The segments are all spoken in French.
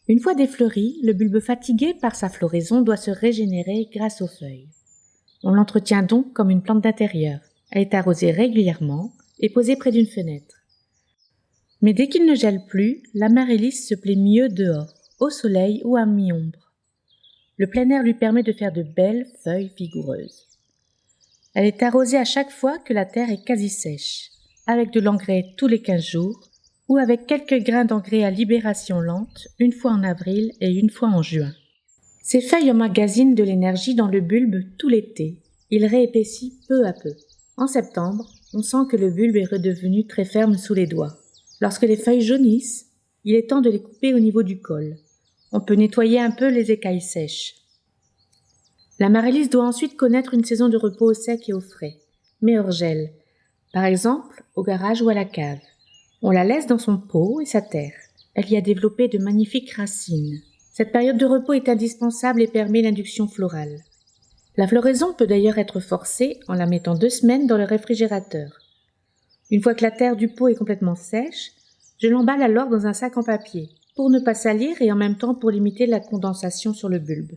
Une fois défleuri, le bulbe fatigué par sa floraison doit se régénérer grâce aux feuilles. On l'entretient donc comme une plante d'intérieur. Elle est arrosée régulièrement et posée près d'une fenêtre. Mais dès qu'il ne gèle plus, l'amaryllis se plaît mieux dehors, au soleil ou à mi-ombre. Le plein air lui permet de faire de belles feuilles vigoureuses. Elle est arrosée à chaque fois que la terre est quasi sèche, avec de l'engrais tous les 15 jours, ou avec quelques grains d'engrais à libération lente, une fois en avril et une fois en juin. Ces feuilles emmagasinent de l'énergie dans le bulbe tout l'été. Il réépaissit peu à peu. En septembre, on sent que le bulbe est redevenu très ferme sous les doigts. Lorsque les feuilles jaunissent, il est temps de les couper au niveau du col. On peut nettoyer un peu les écailles sèches. L'amaryllis doit ensuite connaître une saison de repos au sec et au frais, mais hors gel. Par exemple, au garage ou à la cave. On la laisse dans son pot et sa terre. Elle y a développé de magnifiques racines. Cette période de repos est indispensable et permet l'induction florale. La floraison peut d'ailleurs être forcée en la mettant 2 semaines dans le réfrigérateur. Une fois que la terre du pot est complètement sèche, je l'emballe alors dans un sac en papier, pour ne pas salir et en même temps pour limiter la condensation sur le bulbe.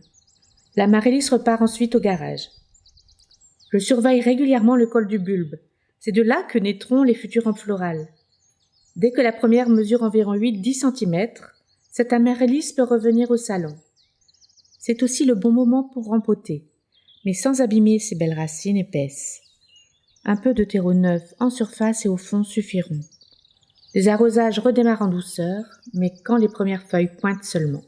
L'amaryllis repart ensuite au garage. Je surveille régulièrement le col du bulbe. C'est de là que naîtront les futures rampes florales. Dès que la première mesure environ 8-10 cm, cette amaryllis peut revenir au salon. C'est aussi le bon moment pour rempoter, mais sans abîmer ses belles racines épaisses. Un peu de terreau neuf en surface et au fond suffiront. Les arrosages redémarrent en douceur, mais quand les premières feuilles pointent seulement.